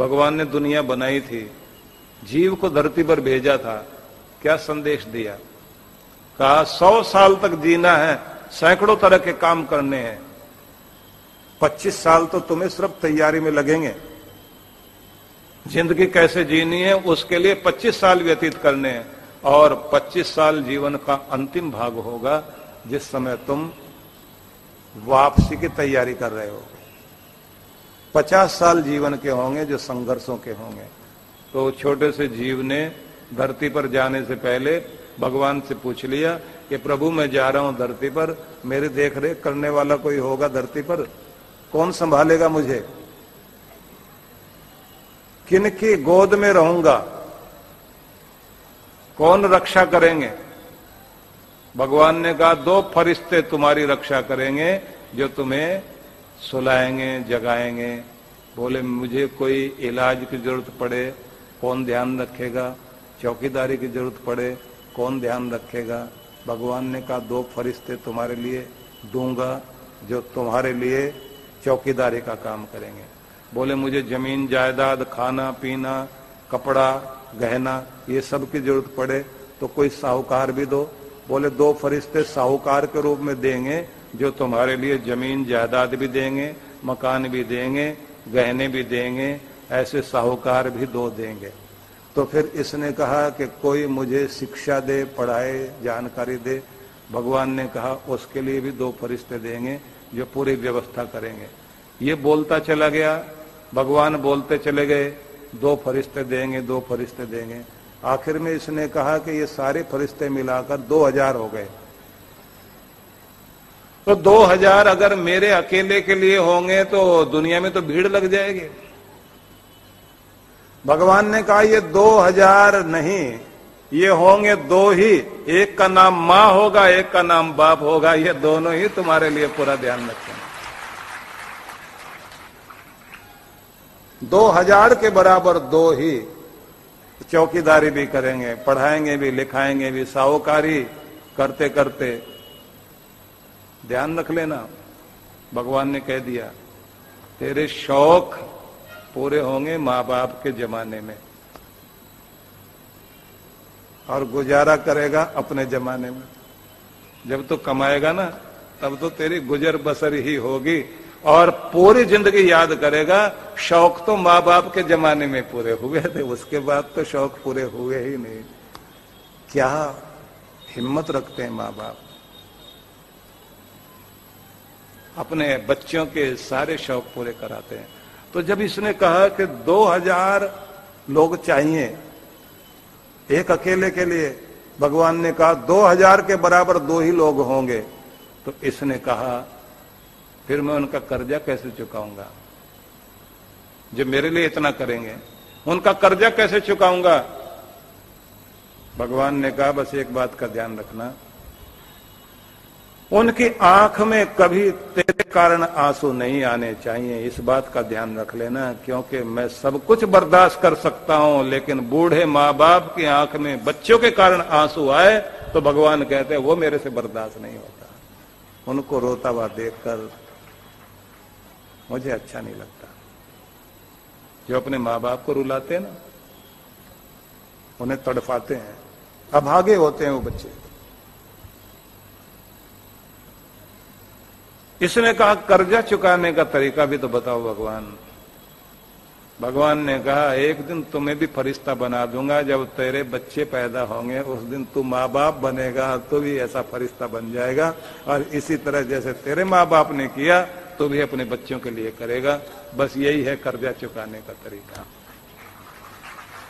भगवान ने दुनिया बनाई थी, जीव को धरती पर भेजा था, क्या संदेश दिया? कहा 100 साल तक जीना है, सैकड़ों तरह के काम करने हैं, 25 साल तो तुम्हें सिर्फ तैयारी में लगेंगे। जिंदगी कैसे जीनी है उसके लिए 25 साल व्यतीत करने हैं, और 25 साल जीवन का अंतिम भाग होगा जिस समय तुम वापसी की तैयारी कर रहे हो। 50 साल जीवन के होंगे जो संघर्षों के होंगे। तो छोटे से जीव ने धरती पर जाने से पहले भगवान से पूछ लिया कि प्रभु मैं जा रहा हूं धरती पर, मेरी देख रेख करने वाला कोई होगा धरती पर? कौन संभालेगा मुझे? किनकी गोद में रहूंगा? कौन रक्षा करेंगे? भगवान ने कहा 2 फरिश्ते तुम्हारी रक्षा करेंगे जो तुम्हें सुलाएंगे, जगाएंगे। बोले मुझे कोई इलाज की जरूरत पड़े कौन ध्यान रखेगा? चौकीदारी की जरूरत पड़े कौन ध्यान रखेगा? भगवान ने कहा 2 फरिश्ते तुम्हारे लिए दूंगा जो तुम्हारे लिए चौकीदारी का काम करेंगे। बोले मुझे जमीन जायदाद, खाना पीना, कपड़ा, गहना ये सब की जरूरत पड़े तो कोई साहूकार भी दो। बोले 2 फरिश्ते साहूकार के रूप में देंगे जो तुम्हारे लिए जमीन जायदाद भी देंगे, मकान भी देंगे, गहने भी देंगे, ऐसे साहूकार भी 2 देंगे। तो फिर इसने कहा कि कोई मुझे शिक्षा दे, पढ़ाए, जानकारी दे। भगवान ने कहा उसके लिए भी 2 फरिश्ते देंगे जो पूरी व्यवस्था करेंगे। ये बोलता चला गया, भगवान बोलते चले गए, 2 फरिश्ते देंगे, 2 फरिश्ते देंगे। आखिर में इसने कहा कि ये सारे फरिश्ते मिलाकर 2000 हो गए। तो 2000 अगर मेरे अकेले के लिए होंगे तो दुनिया में तो भीड़ लग जाएगी। भगवान ने कहा ये 2000 नहीं, ये होंगे 2 ही, एक का नाम मां होगा, एक का नाम बाप होगा, ये दोनों ही तुम्हारे लिए पूरा ध्यान रखेंगे। 2000 के बराबर 2 ही चौकीदारी भी करेंगे, पढ़ाएंगे भी, लिखाएंगे भी, साहूकारी करते करते। ध्यान रख लेना, भगवान ने कह दिया तेरे शौक पूरे होंगे माँ बाप के जमाने में, और गुजारा करेगा अपने जमाने में। जब तो कमाएगा ना तब तो तेरी गुजर बसर ही होगी, और पूरी जिंदगी याद करेगा शौक तो माँ बाप के जमाने में पूरे हुए थे, उसके बाद तो शौक पूरे हुए ही नहीं। क्या हिम्मत रखते हैं माँ बाप, अपने बच्चों के सारे शौक पूरे कराते हैं। तो जब इसने कहा कि 2000 लोग चाहिए एक अकेले के लिए, भगवान ने कहा 2000 के बराबर 2 ही लोग होंगे। तो इसने कहा फिर मैं उनका कर्जा कैसे चुकाऊंगा? जो मेरे लिए इतना करेंगे उनका कर्जा कैसे चुकाऊंगा? भगवान ने कहा बस एक बात का ध्यान रखना, उनकी आंख में कभी तेरे कारण आंसू नहीं आने चाहिए, इस बात का ध्यान रख लेना। क्योंकि मैं सब कुछ बर्दाश्त कर सकता हूं, लेकिन बूढ़े माँ बाप की आंख में बच्चों के कारण आंसू आए तो भगवान कहते हैं वो मेरे से बर्दाश्त नहीं होता। उनको रोता हुआ देखकर मुझे अच्छा नहीं लगता। जो अपने माँ बाप को रुलाते हैं ना, उन्हें तड़फाते हैं, अभागे होते हैं वो बच्चे। इसने कहा कर्जा चुकाने का तरीका भी तो बताओ भगवान। भगवान ने कहा एक दिन तुम्हें भी फरिश्ता बना दूंगा, जब तेरे बच्चे पैदा होंगे उस दिन तू माँ बाप बनेगा तो भी ऐसा फरिश्ता बन जाएगा, और इसी तरह जैसे तेरे माँ बाप ने किया तो भी अपने बच्चों के लिए करेगा। बस यही है कर्जा चुकाने का तरीका।